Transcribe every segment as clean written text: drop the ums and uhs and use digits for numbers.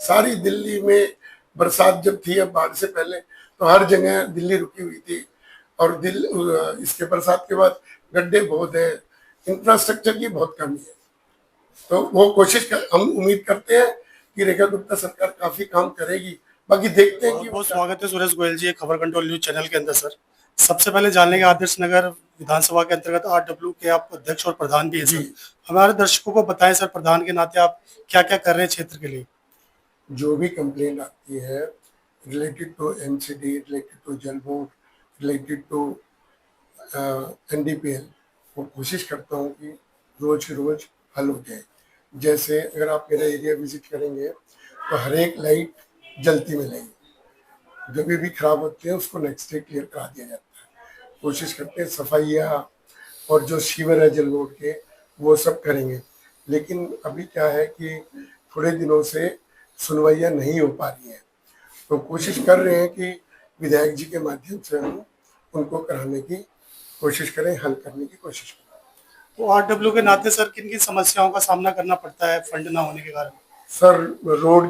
सारी दिल्ली में बरसात जब थी, अब बाढ़ से पहले तो हर जगह दिल्ली रुकी हुई थी। और इसके बरसात के बाद गड्ढे बहुत है, इंफ्रास्ट्रक्चर की बहुत कमी है। तो वो हम उम्मीद करते हैं कि रेखा गुप्ता सरकार काफी काम करेगी। बाकी देखते हैं बहुत कि बहुत स्वागत है सुरेश गोयल जी खबर कंट्रोल न्यूज चैनल के अंदर। सर, सबसे पहले जान लेंगे, आदर्श नगर विधानसभा के अंतर्गत आरडब्ल्यू के आप अध्यक्ष और प्रधान भी है सर। हमारे दर्शकों को बताएं सर, प्रधान के नाते आप क्या क्या कर रहे हैं क्षेत्र के लिए। जो भी कंप्लेंट आती है related to MCD, related to Jal Board, related to NDPL, वो कोशिश करता हूँ कि रोज की रोज हल हो जाए। जैसे अगर आप मेरा एरिया विजिट करेंगे तो हर एक लाइट जलती मिलेगी। जो भी खराब होती है उसको नेक्स्ट डे क्लियर करा दिया जाता है। कोशिश करते हैं सफाइया और जो सीवर है जल बोर्ड के वो सब करेंगे। लेकिन अभी क्या है कि थोड़े दिनों से सुनवाइयाँ नहीं हो पा रही हैं, तो कोशिश कर रहे हैं कि विधायक जी के माध्यम से हम उनको कराने की कोशिश करें, हल करने की कोशिश करें। तो आरडब्ल्यू के नाते सर किन किन समस्याओं का सामना करना पड़ता है फंड ना होने के कारण। सर, रोड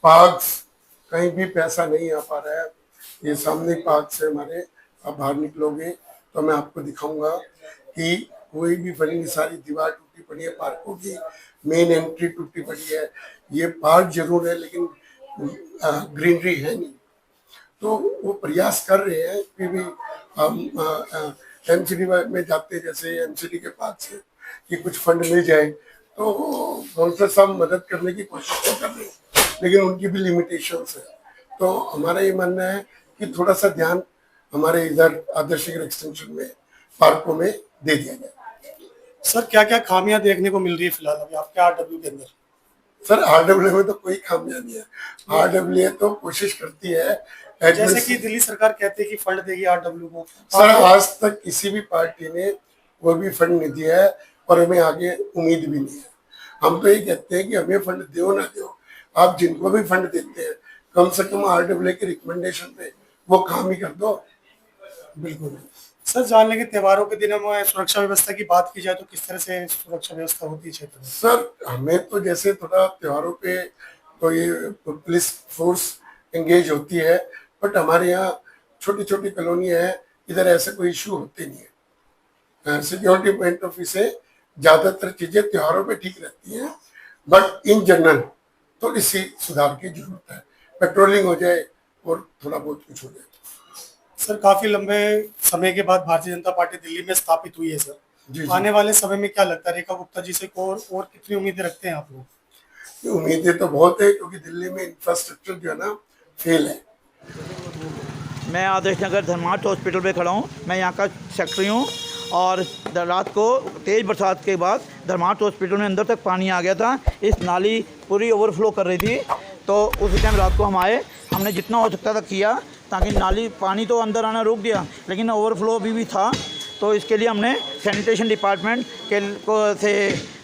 पार्क्स, कहीं भी पैसा नहीं आ पा रहा है। ये सामने पार्क से हमारे, आप बाहर निकलोगे तो मैं आपको दिखाऊंगा कि कोई भी फंड नहीं, सारी दीवार टूटी पड़ी है पार्कों की, मेन एंट्री टूटी पड़ी है। ये पार्क जरूर है लेकिन ग्रीनरी है नहीं। तो वो प्रयास कर रहे हैं कि भी हम एमसीडी में जाते, जैसे एमसीडी के पास से कि कुछ फंड मिल जाए, तो काउंसलर साहब मदद करने की कोशिश तो कर रहे हैं, लेकिन उनकी भी लिमिटेशंस है। तो हमारा ये मानना है कि थोड़ा सा ध्यान हमारे इधर आदर्श नगर एक्सटेंशन में पार्कों में दे दिया जाए। सर, क्या क्या खामियां देखने को मिल रही है फिलहाल अभी आपके आरडब्ल्यू के अंदर। सर, आरडब्ल्यू में तो कोई खामियां नहीं है। आरडब्ल्यू तो कोशिश करती है, जैसे कि दिल्ली सरकार कहती है कि फंड देगी आरडब्ल्यू को। सर, आज तक किसी भी पार्टी ने कोई भी फंड नहीं दिया है और हमें आगे उम्मीद भी नहीं है। हम तो ये कहते हैं कि हमें फंड दो ना दो, आप जिनको भी फंड देते हैं कम से कम आरडब्ल्यू के रिकमेंडेशन पे वो काम ही कर दो। बिल्कुल सर, जान लेंगे त्योहारों के दिनों में सुरक्षा व्यवस्था की बात की जाए तो किस तरह से सुरक्षा व्यवस्था होती है क्षेत्र में। सर, हमें तो जैसे थोड़ा त्योहारों पे तो ये पुलिस फोर्स एंगेज होती है, बट हमारे यहाँ छोटी छोटी कॉलोनियाँ हैं, इधर ऐसे कोई इशू होते नहीं है। सिक्योरिटी पॉइंट ऑफ व्यू से ज्यादातर चीजें त्योहारों पे ठीक रहती हैं, बट इन जनरल थोड़ी सी सुधार की जरूरत है। पेट्रोलिंग हो जाए और थोड़ा बहुत कुछ हो जाए। सर, काफी लंबे समय के बाद भारतीय जनता पार्टी दिल्ली में स्थापित हुई है सर। जी, आने वाले समय में क्या लगता है, रेखा गुप्ता जी से और कितनी उम्मीदें रखते हैं आप लोग। उम्मीदें तो बहुत है, क्योंकि दिल्ली में इंफ्रास्ट्रक्चर जो है ना फेल है। मैं आदर्श नगर धर्मार्थ हॉस्पिटल पे खड़ा हूँ। मैं यहाँ का सेक्रेटरी हूँ और रात को तेज़ बरसात के बाद धर्मार्थ हॉस्पिटल में अंदर तक पानी आ गया था। इस नाली पूरी ओवरफ्लो कर रही थी, तो उस टाइम रात को हम आए, हमने जितना हो सकता था किया ताकि नाली, पानी तो अंदर आना रोक दिया लेकिन ओवरफ्लो अभी भी था। तो इसके लिए हमने सैनिटेशन डिपार्टमेंट के से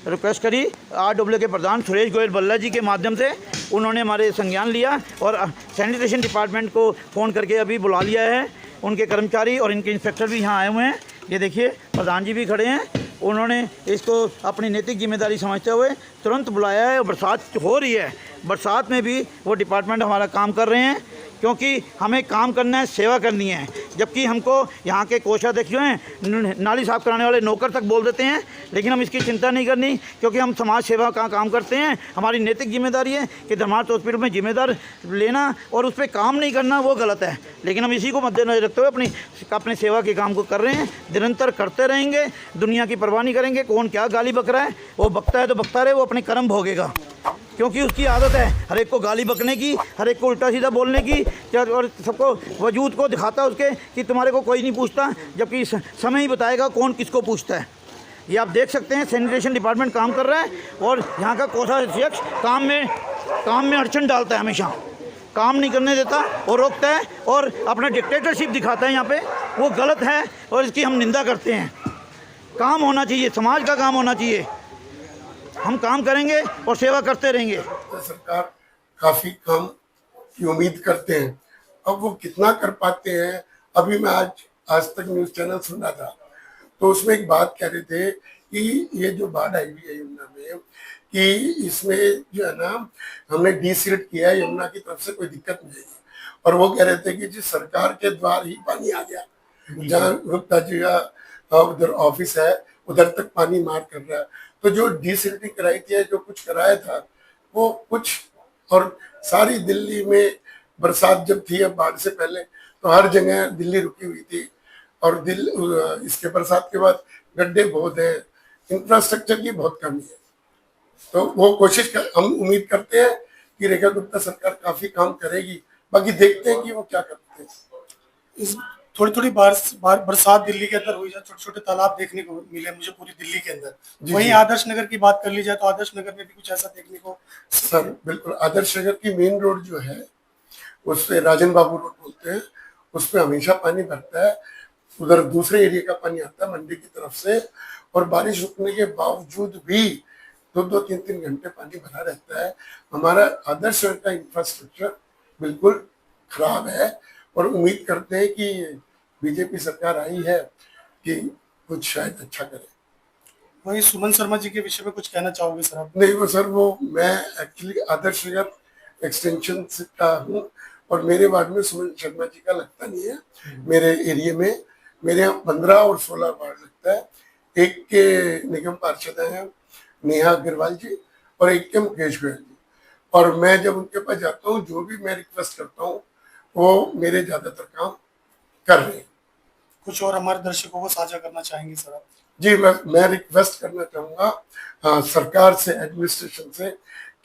रिक्वेस्ट करी। आरडब्ल्यू के प्रधान सुरेश गोयल बल्ला जी के माध्यम से उन्होंने हमारे संज्ञान लिया और सैनिटेशन डिपार्टमेंट को फ़ोन करके अभी बुला लिया है। उनके कर्मचारी और इनके इंस्पेक्टर भी यहाँ आए हुए हैं। ये देखिए, प्रधान जी भी खड़े हैं। उन्होंने इसको अपनी नैतिक जिम्मेदारी समझते हुए तुरंत बुलाया है। बरसात हो रही है, बरसात में भी वो डिपार्टमेंट हमारा काम कर रहे हैं, क्योंकि हमें काम करना है, सेवा करनी है। जबकि हमको यहाँ के कोषाध्यक्ष हैं, नाली साफ़ कराने वाले नौकर तक बोल देते हैं, लेकिन हम इसकी चिंता नहीं करनी, क्योंकि हम समाज सेवा का काम करते हैं। हमारी नैतिक जिम्मेदारी है कि धर्मार्थ हॉस्पिटल में जिम्मेदार लेना और उस पर काम नहीं करना वो गलत है। लेकिन हम इसी को मद्देनजर रखते हुए अपनी सेवा के काम को कर रहे हैं, निरंतर करते रहेंगे। दुनिया की परवाह नहीं करेंगे कौन क्या गाली बक रहा है। वो बकता है तो बकता रहे, वो अपने कर्म भोगेगा, क्योंकि उसकी आदत है हर एक को गाली बकने की, हर एक को उल्टा सीधा बोलने की, और सबको वजूद को दिखाता है उसके कि तुम्हारे को कोई नहीं पूछता, जबकि समय ही बताएगा कौन किसको पूछता है। ये आप देख सकते हैं, सैनिटेशन डिपार्टमेंट काम कर रहा है और यहाँ का कोषाध्यक्ष काम में अड़चन डालता है, हमेशा काम नहीं करने देता और रोकता है और अपना डिक्टेटरशिप दिखाता है यहाँ पे। वो गलत है और इसकी हम निंदा करते हैं। काम होना चाहिए, समाज का काम होना चाहिए। हम काम करेंगे और सेवा करते रहेंगे। सरकार काफी काम की उम्मीद करते हैं, अब वो कितना कर पाते हैं। अभी मैं आज तक न्यूज चैनल सुन रहा था, तो उसमें एक बात कह रहे थे कि ये जो बाढ़ आई हुई है यमुना में, कि इसमें जो है ना हमने डीसिल्ट किया है, यमुना की तरफ से कोई दिक्कत नहीं है। और वो कह रहे थे कि जी सरकार के द्वार ही पानी आ गया, जहाँ गुप्ता जी का उधर ऑफिस है उधर तक पानी मार कर रहा है। तो जो डीसिल्टिंग कराई थी, जो कुछ कराया था वो कुछ, और सारी दिल्ली में बरसात जब थी अब बाढ़ से पहले, तो हर जगह दिल्ली रुकी हुई थी। और इसके बरसात के बाद गड्ढे बहुत है, इंफ्रास्ट्रक्चर की बहुत कमी है। तो वो हम उम्मीद करते हैं कि रेखा गुप्ता सरकार काफी काम करेगी, बाकी देखते हैं कि वो क्या करते हैं। इस थोड़ी थोड़ी बरसात दिल्ली के अंदर हुई है, छोटे छोटे तालाब देखने को मिले मुझे पूरी दिल्ली के अंदर। वहीं आदर्श नगर की बात कर ली जाए तो आदर्श नगर में भी कुछ ऐसा देखने को। सर बिल्कुल, आदर्श नगर की मेन रोड जो है उससे राजन बाबू रोड बोलते हैं, उसमें हमेशा पानी भरता है। उधर दूसरे एरिया का पानी आता है मंडी की तरफ से, और बारिश रुकने के बावजूद भी 2-2, 3-3 घंटे पानी भरा रहता है। हमारा आदर्श नगर का इंफ्रास्ट्रक्चर बिल्कुल खराब है, और उम्मीद करते हैं कि बीजेपी सरकार आई है कि कुछ शायद अच्छा करे। वही सुमन शर्मा जी के विषय में कुछ कहना चाहोगे सर आप? नहीं वो सर, वो मैं एक्चुअली आदर्श नगर एक्सटेंशन का हूँ, और मेरे वार्ड में सुमन शर्मा जी का लगता नहीं है। मेरे एरिया में मेरे यहाँ 15 और 16 वार्ड लगता है। एक के निगम पार्षद हैं नेहा अग्रवाल जी, और एक के मुकेश गोयल जी। और मैं जब उनके पास जाता हूँ, जो भी मैं रिक्वेस्ट करता हूँ वो मेरे ज्यादातर काम कर रहे हैं। कुछ और हमारे दर्शकों को साझा करना चाहेंगे सर आप? जी मैं रिक्वेस्ट करना चाहूँगा सरकार से, एडमिनिस्ट्रेशन से,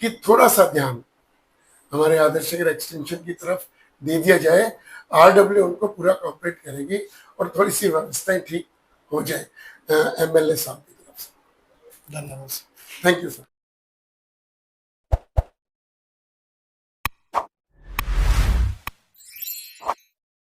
कि थोड़ा सा ध्यान हमारे आदर्श नगर एक्सटेंशन की तरफ दे दिया जाए। RW उनको पूरा कोऑपरेट करेगी और थोड़ी सी व्यवस्थाएं ठीक हो जाए MLA साहब की तरफ से। धन्यवाद। Thank you sir.